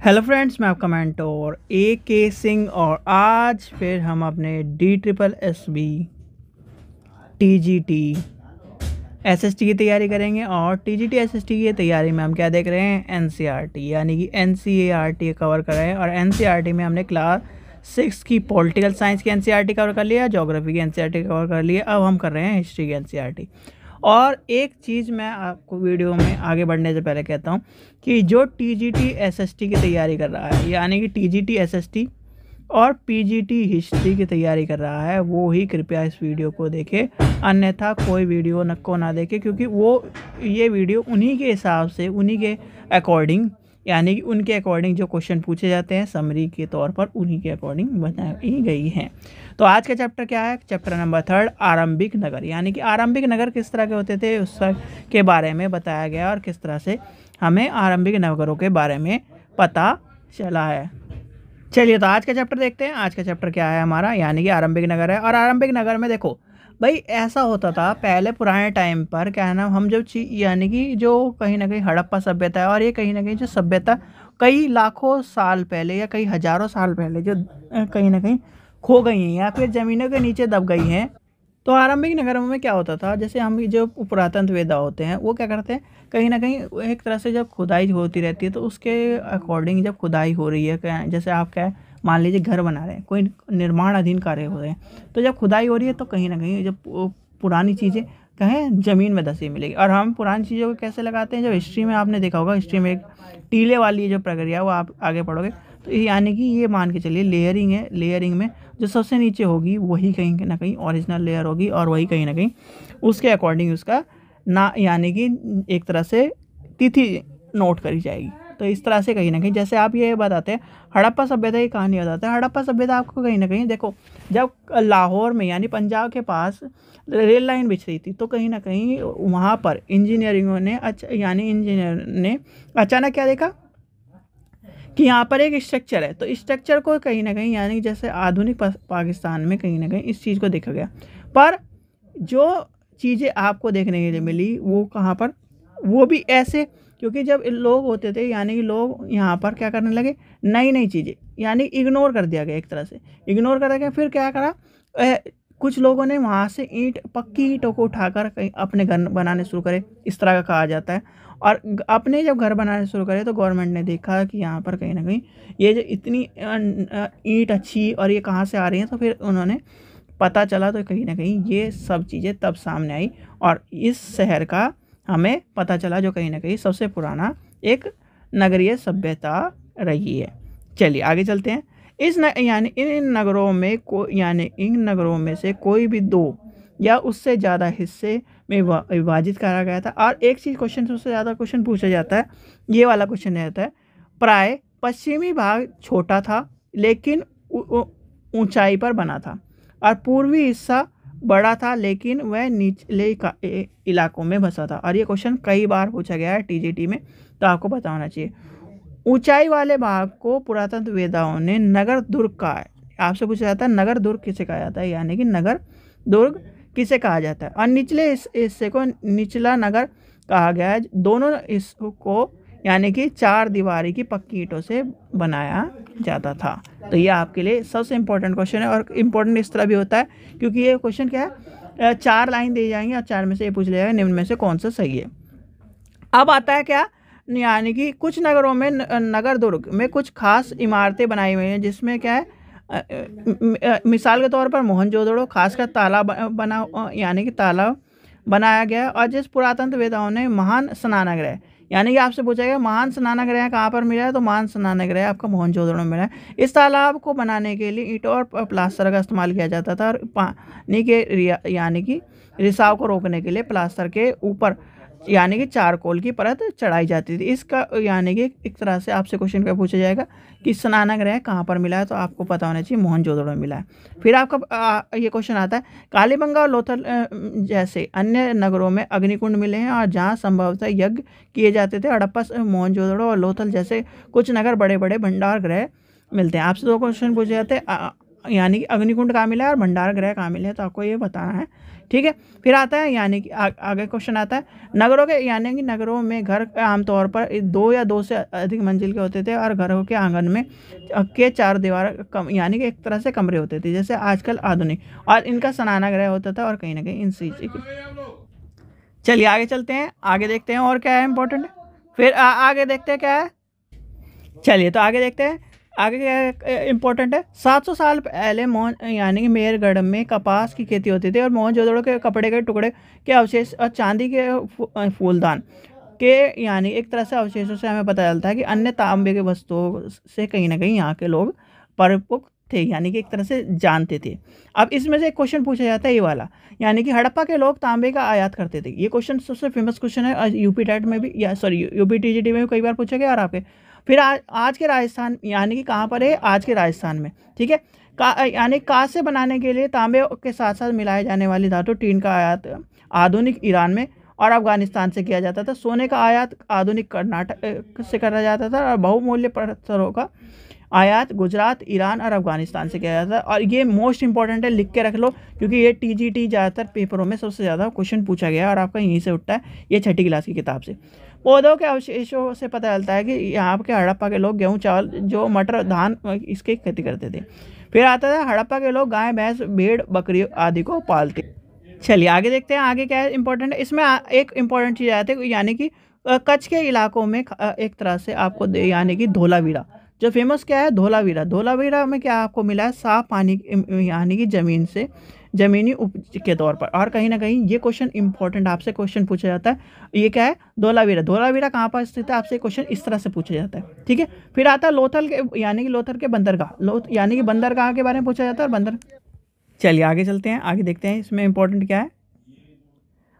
Hello friends, मैं आपका mentor AK Singh और आज फिर हम अपने DSSB TGT SST की तैयारी करेंगे। और TGT SST की तैयारी में हम क्या देख रहे हैं, NCERT यानी कि NCERT कवर कर रहे हैं। और NCERT में हमने क्लास 6 की पॉलिटिकल साइंस की NCERT कवर कर लिया, ज्योग्राफी की NCERT कवर कर लिया। अब हम कर रहे हैं हिस्ट्री की NCERT। और एक चीज़ मैं आपको वीडियो में आगे बढ़ने से पहले कहता हूँ कि जो TGT SST की तैयारी कर रहा है यानी कि TGT SST और PGT हिस्ट्री की तैयारी कर रहा है, वो ही कृपया इस वीडियो को देखे, अन्यथा कोई वीडियो को ना देखे, क्योंकि ये वीडियो उन्हीं के हिसाब से, उन्हीं के अकॉर्डिंग यानी कि उनके अकॉर्डिंग जो क्वेश्चन पूछे जाते हैं समरी के तौर पर, उन्हीं के अकॉर्डिंग बनाई गई हैं। तो आज का चैप्टर क्या है, चैप्टर नंबर 3 आरंभिक नगर, यानी कि आरंभिक नगर किस तरह के होते थे उस के बारे में बताया गया और किस तरह से हमें आरंभिक नगरों के बारे में पता चला है। चलिए तो आज का चैप्टर देखते हैं। आज का चैप्टर क्या है हमारा, यानी कि आरंभिक नगर है। और आरंभिक नगर में देखो भाई, ऐसा होता था पहले पुराने टाइम पर, क्या है ना, हम जब यानी कि जो कहीं ना कहीं हड़प्पा सभ्यता है, और ये कहीं ना कहीं जो सभ्यता कई लाखों साल पहले या कई हजारों साल पहले जो कहीं ना कहीं खो गई हैं या फिर ज़मीनों के नीचे दब गई हैं। तो आरंभिक नगरों में क्या होता था, जैसे हम जो पुरातन वेदा होते हैं वो क्या करते हैं, कहीं ना कहीं एक तरह से जब खुदाई होती रहती है तो उसके अकॉर्डिंग जब खुदाई हो रही है, जैसे आप क्या मान लीजिए घर बना रहे हैं, कोई निर्माणाधीन कार्य हो रहे हैं, तो जब खुदाई हो रही है तो कहीं ना कहीं जब पुरानी चीज़ें कहें ज़मीन में धसी मिलेगी। और हम पुरानी चीज़ों को कैसे लगाते हैं, जब हिस्ट्री में आपने देखा होगा, हिस्ट्री में एक टीले वाली जो प्रक्रिया वो आप आगे पढ़ोगे तो यानी कि ये मान के चलिए लेयरिंग है। लेयरिंग में जो सबसे नीचे होगी वही कहीं ना कहीं ओरिजिनल लेयर होगी, और वही कहीं ना कहीं उसके अकॉर्डिंग उसका ना यानी कि एक तरह से तिथि नोट करी जाएगी। तो इस तरह से कहीं ना कहीं, जैसे आप ये बताते हैं हड़प्पा सभ्यता की कहानी बताते हैं, हड़प्पा सभ्यता आपको कहीं ना कहीं देखो, जब लाहौर में यानी पंजाब के पास रेल लाइन बिछ रही थी तो कहीं ना कहीं वहाँ पर इंजीनियरिंगों ने यानी इंजीनियर ने अचानक क्या देखा कि यहाँ पर एक स्ट्रक्चर है। तो स्ट्रक्चर को कहीं ना कहीं यानी जैसे आधुनिक पाकिस्तान में कहीं ना कहीं इस चीज़ को देखा गया। पर जो चीज़ें आपको देखने के लिए मिली वो कहाँ पर, वो भी ऐसे, क्योंकि जब लोग होते थे यानी कि लोग यहाँ पर क्या करने लगे, नई नई चीज़ें यानी इग्नोर कर दिया गया, एक तरह से इग्नोर कर दिया। फिर क्या करा, कुछ लोगों ने वहाँ से पक्की ईंटों को उठाकर कहीं अपने घर बनाने शुरू करे, इस तरह का कहा जाता है। और अपने जब घर बनाने शुरू करे तो गवर्नमेंट ने देखा कि यहाँ पर कहीं ना कहीं ये जो इतनी ईंट अच्छी और ये कहाँ से आ रही हैं, तो फिर उन्होंने पता चला, तो कहीं ना कहीं ये सब चीज़ें तब सामने आई और इस शहर का हमें पता चला जो कहीं ना कहीं सबसे पुराना एक नगरीय सभ्यता रही है। चलिए आगे चलते हैं। यानी इन नगरों में यानी इन नगरों में से कोई भी दो या उससे ज़्यादा हिस्से में विभाजित करा गया था। और एक चीज़ क्वेश्चन सबसे ज़्यादा क्वेश्चन पूछा जाता है, ये वाला क्वेश्चन रहता है, प्राय पश्चिमी भाग छोटा था लेकिन ऊंचाई पर बना था, और पूर्वी हिस्सा बड़ा था लेकिन वह निचले इलाकों में बसा था। और ये क्वेश्चन कई बार पूछा गया है TGT में, तो आपको पता होना चाहिए। ऊंचाई वाले भाग को पुरातत्व वेदाओं ने नगर दुर्ग कहा है। आपसे पूछा जाता है नगर दुर्ग किसे कहा जाता है, यानी कि नगर दुर्ग किसे कहा जाता है। और निचले हिस्से को निचला नगर कहा गया है। दोनों इसको यानी कि 4 दीवारी की पक्की ईंटों से बनाया जाता था। तो ये आपके लिए सबसे इम्पोर्टेंट क्वेश्चन है, और इम्पोर्टेंट इस तरह भी होता है क्योंकि ये क्वेश्चन क्या है, 4 लाइन दी जाएंगी और 4 में से ये पूछ लिया जाएगा निम्न में से कौन सा सही है। अब आता है क्या, यानी कि कुछ नगरों में नगर दुर्ग में कुछ खास इमारतें बनाई हुई हैं, जिसमें क्या है, मिसाल के तौर पर मोहनजोदड़ो खासकर तालाब बना यानी कि तालाब बनाया गया। और जिस पुरातत्व वेदाओं ने महान स्नानगृह, यानी कि आपसे पूछा गया महान स्नानगृह कहाँ पर मिला है, तो महान स्नानगृह आपका मोहनजोदड़ो में मिला है। इस तालाब को बनाने के लिए ईंटों और प्लास्टर का इस्तेमाल किया जाता था, और पानी के यानी कि रिसाव को रोकने के लिए प्लास्टर के ऊपर यानी कि चारकोल की परत चढ़ाई जाती थी। इसका यानी कि एक तरह से आपसे क्वेश्चन क्या पूछा जाएगा कि स्नानगृह कहाँ पर मिला है, तो आपको पता होना चाहिए मोहनजोदड़ो में मिला है। फिर आपका ये क्वेश्चन आता है, कालीबंगा और लोथल जैसे अन्य नगरों में अग्निकुंड मिले हैं और जहाँ संभवतः यज्ञ किए जाते थे। हड़प्पा, मोहनजोदड़ो और लोथल जैसे कुछ नगर बड़े बड़े भंडार गृह मिलते हैं। आपसे 2 क्वेश्चन पूछे जाते हैं, यानी कि अग्निकुंड कहाँ मिला है और भंडार गृह कहाँ मिले हैं, तो आपको ये बताना है। ठीक है, फिर आता है यानी कि आगे क्वेश्चन आता है, नगरों के यानी कि नगरों में घर आमतौर पर 2 या 2 से अधिक मंजिल के होते थे और घरों के आंगन में के 4 दीवार कम यानी कि एक तरह से कमरे होते थे जैसे आजकल आधुनिक, और इनका स्नानागृह होता था और कहीं ना कहीं इन चीज़ की। चलिए आगे चलते हैं, आगे देखते हैं और क्या है इंपॉर्टेंट। फिर आगे देखते हैं क्या है। चलिए तो आगे देखते हैं, आगे क्या इंपॉर्टेंट है। 700 साल पहले यानी कि मेहरगढ़ में कपास की खेती होती थी और मोहनजोदड़ो के कपड़े के टुकड़े के अवशेष और चांदी के फूलदान के यानी एक तरह से अवशेषों से हमें पता चलता है कि अन्य तांबे के वस्तुओं से कहीं ना कहीं यहाँ के लोग परिपक्व थे, यानी कि एक तरह से जानते थे। अब इसमें से एक क्वेश्चन पूछा जाता है ये वाला, यानी कि हड़प्पा के लोग तांबे का आयात करते थे। ये क्वेश्चन सबसे फेमस क्वेश्चन है, यूपी टेट में भी या सॉरी यूपी टीजीटी में भी कई बार पूछा गया और आपके। फिर आज के राजस्थान यानी कि कहाँ पर है, आज के राजस्थान में। ठीक है, यानी कांच से बनाने के लिए तांबे के साथ साथ मिलाए जाने वाली धातु टीन का आयात आधुनिक ईरान में और अफगानिस्तान से किया जाता था। सोने का आयात आधुनिक कर्नाटक से करा जाता था और बहुमूल्य पत्थरों का आयात गुजरात, ईरान और अफगानिस्तान से किया जाता है। और ये मोस्ट इंपॉर्टेंट है, लिख के रख लो, क्योंकि ये टीजीटी ज़्यादातर पेपरों में सबसे ज़्यादा क्वेश्चन पूछा गया है और आपका यहीं से उठता है, ये 6ठी क्लास की किताब से। पौधों के अवशेषों से पता चलता है कि यहाँ के हड़प्पा के लोग गेहूँ, चावल, जो मटर, धान इसकी खेती करते थे। फिर आता है हड़प्पा के लोग गाय, भैंस, भेड़, बकरी आदि को पालते। चलिए आगे देखते हैं, आगे क्या है इंपॉर्टेंट है। इसमें एक इंपॉर्टेंट चीज़ आती है, यानी कि कच्छ के इलाकों में एक तरह से आपको यानी कि धोलावीरा जो फेमस क्या है, धोलावीरा। धोलावीरा में क्या आपको मिला है, साफ पानी यानी कि ज़मीन से ज़मीनी उपज के तौर पर। और कहीं ना कहीं ये क्वेश्चन इंपॉर्टेंट आपसे क्वेश्चन पूछा जाता है, ये क्या है, धोलावीरा। धोलावीरा कहाँ पर स्थित है, आपसे क्वेश्चन इस तरह से पूछा जाता है। ठीक है, फिर आता है लोथल के यानी कि लोथल के बंदरगाह, यानी कि बंदरगाह के बारे में पूछा जाता है और बंदर। चलिए आगे चलते हैं, आगे देखते हैं इसमें इंपॉर्टेंट क्या है।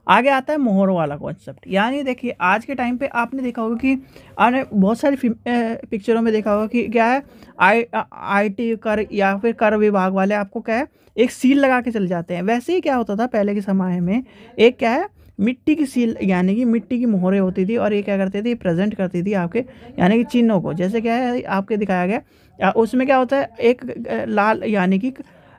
आगे आता है मोहर वाला कॉन्सेप्ट। यानी देखिए आज के टाइम पे आपने देखा होगा कि आपने बहुत सारी पिक्चरों में देखा होगा कि क्या है, आईटी कर या फिर कर विभाग वाले आपको क्या है, एक सील लगा के चले जाते हैं। वैसे ही क्या होता था पहले के समय में, एक क्या है, मिट्टी की सील यानी कि मिट्टी की मोहरें होती थी और ये क्या करती थी, प्रेजेंट करती थी आपके यानी कि चिन्हों को। जैसे क्या है आपके दिखाया गया, उसमें क्या होता है, एक लाल यानी कि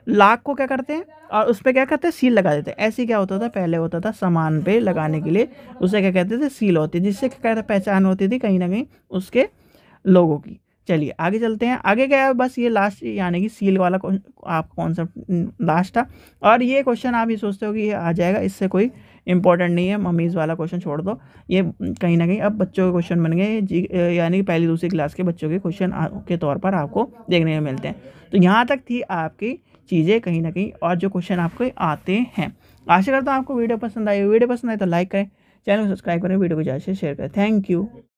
लाख को क्या करते हैं और उस पर क्या करते हैं, सील लगा देते हैं। ऐसे क्या होता था, पहले होता था सामान पे लगाने के लिए, उसे क्या कहते थे, सील होती, जिससे क्या कहते पहचान होती थी कहीं ना कहीं उसके लोगों की। चलिए आगे चलते हैं, आगे क्या है, बस ये लास्ट यानी कि सील वाला आपका कॉन्सेप्ट लास्ट था। और ये क्वेश्चन आप ये सोचते हो कि ये आ जाएगा, इससे कोई इंपॉर्टेंट नहीं है, मम्मीज़ वाला क्वेश्चन छोड़ दो। ये कहीं ना कहीं अब बच्चों के क्वेश्चन बन गए, यानी कि पहली दूसरी क्लास के बच्चों के क्वेश्चन के तौर पर आपको देखने को मिलते हैं। तो यहाँ तक थी आपकी चीज़ें कहीं ना कहीं, और जो क्वेश्चन आपको आते हैं। आशा करता हूँ आपको वीडियो पसंद आई। वीडियो पसंद आए तो लाइक करें, चैनल को सब्सक्राइब करें, वीडियो को ज़्यादा से शेयर करें। Thank you.